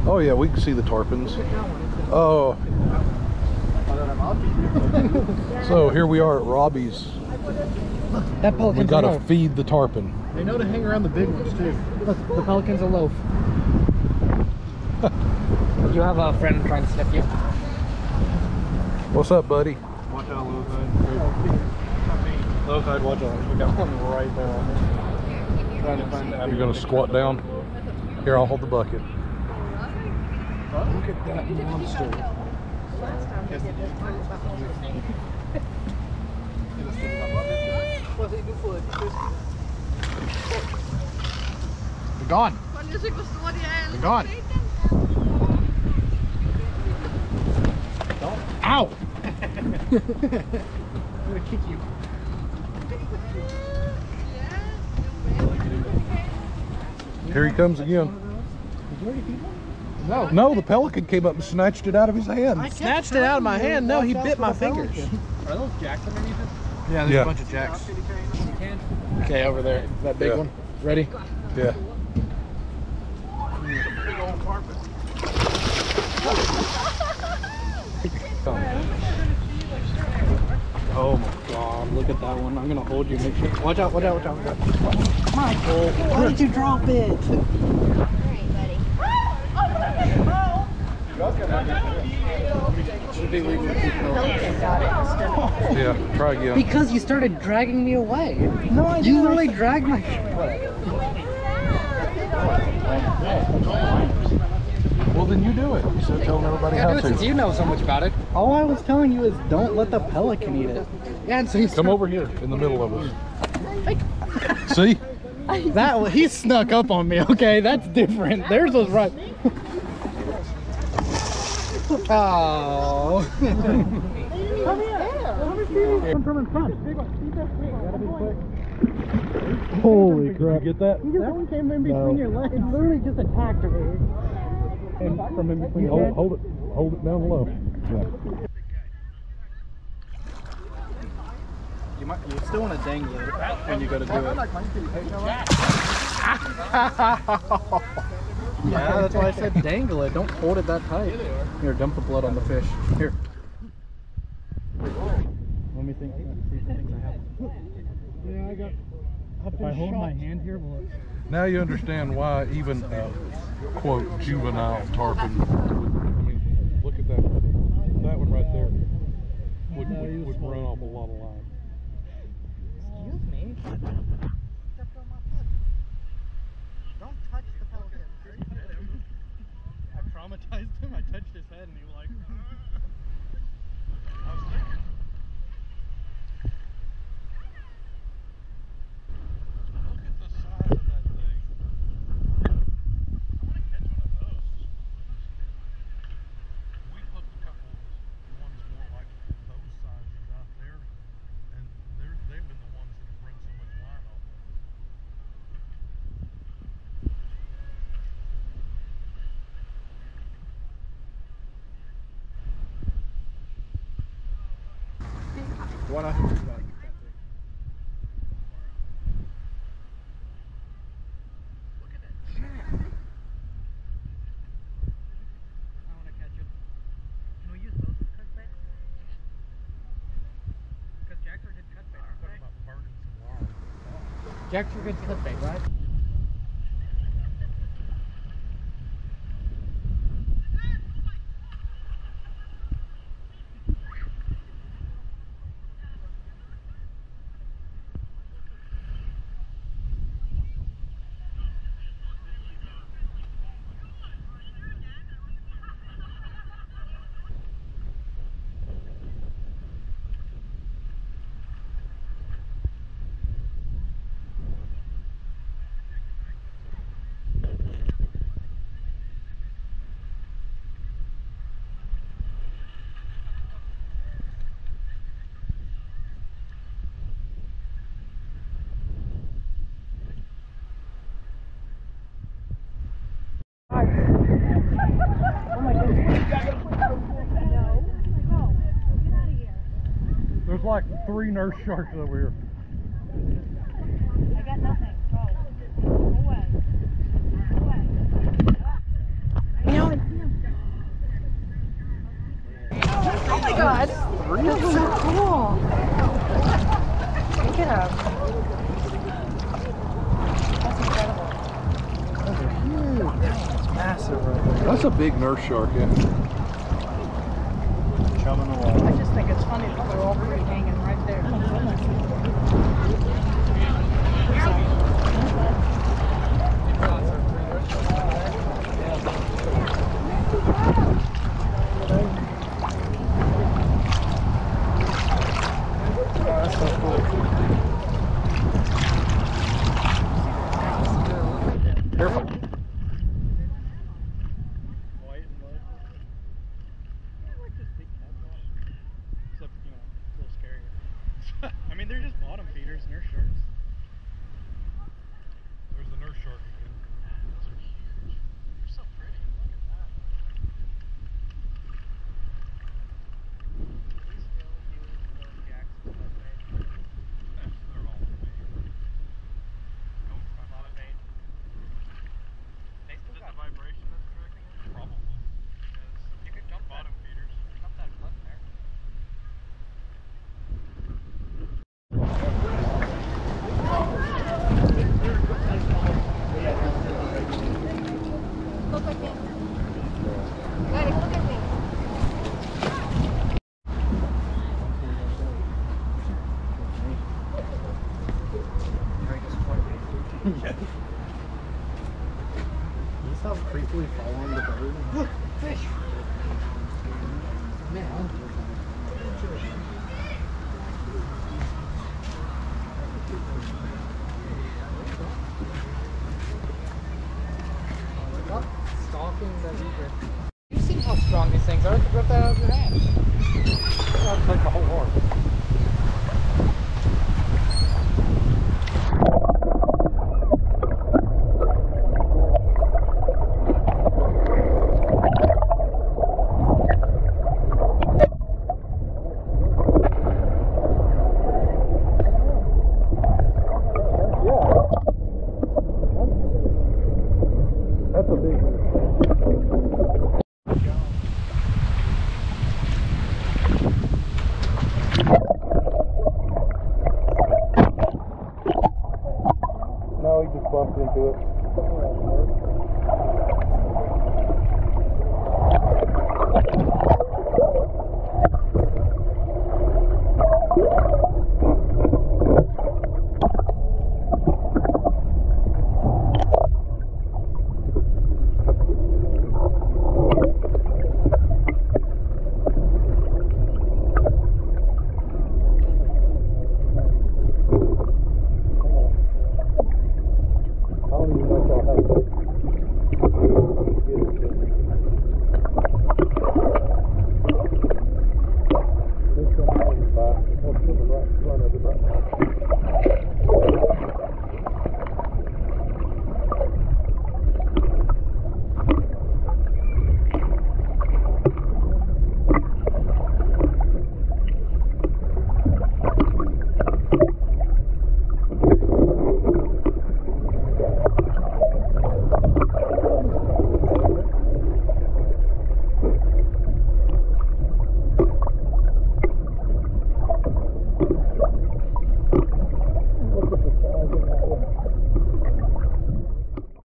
Oh yeah, we can see the tarpons. Oh. So here we are at Robbie's. Look, that pelican's We gotta loaf. feed the tarpon. They know to hang around the big ones too. Look, the pelican's a loaf. You have a friend trying to sniff you. What's up, buddy? Watch out, low tide. Low tide, watch out. We got one right there. Trying to find that. You're gonna squat down? Here, I'll hold the bucket. Look at that monster. They're gone. They're gone. Ow! I'm gonna kick you. Here he comes again. Did you already feed one? No. No, the pelican came up and snatched it out of his hand. I snatched it out of my hand. No, he bit my fingers. Are those jacks underneath it? Yeah, there's a bunch of jacks. Okay, over there. That big one. Ready? Yeah. Big old carpet. Oh my god, look at that one. I'm gonna hold you. Make sure. Watch out, watch out, watch out. Michael, why did you drop it? Yeah, try again. Because you started dragging me away. No, I You literally dragged my... Well, then you do it. You said telling everybody Yeah, how do it to. since you know so much about it. All I was telling you is don't let the pelican eat it. Yeah, and so you Come over here in the middle of us. See? That he snuck up on me. Okay, that's different. Theirs was right. Oh. Come here. Come from in front. Gotta be quick. Holy crap! You get that? That one came in between your legs. It literally just attacked her. And from in between your legs. Hold it down low. Yeah. You still want to dangle it when you go to do it. Yeah, that's why I said dangle it. Don't hold it that tight. Here, dump the blood on the fish. Here. Let me think. Yeah, I got. If I hold my hand here, will it? Now you understand why even quote juvenile tarpon would, I mean, look at that. That one right there would run off a lot of line. Excuse me? Stepped on my foot. Don't touch the pelican. I traumatized him. I touched his head and he was like, I was thinking. Look at the size of that thing. I want to catch one of those. We hooked a couple ones more like those sizes out there, and they've been the ones that have run so much line off of. What I think about it. Look at that jack. I want to catch him. Can we use those as cut bait? Because jacks are good cut bait, aren't they? About burning some line. Jacks are good cut bait, right? There's like 3 nurse sharks over here. I got nothing. Go. Go away. Go away. You know, That's so cool. Look at him. That's incredible. Those are huge. That's massive right there. That's a big nurse shark, yeah. Chum in the water. I just think it's funny that they're all three hanging right there. That's so cool. Careful. White and light. I like this big catfish. Except, you know, a little scarier. I mean, they're just bottom feeders, nurse sharks. There's the nurse shark again. Those are huge. They're so pretty. Look at that. At least they'll do those jacks and stuff, right? They're all big. A lot of bait. They still got the vibration that's correcting it? Probably. Because you could jump bottom feeders. Jump that cliff there. Look at me. Daddy, look at me. Yeah. You stop creepily following the bird. Look, fish. Man. Stalking the egret. You've seen how strong these things are. You could rip that out of your hand. That's like the whole horse. That's a big one.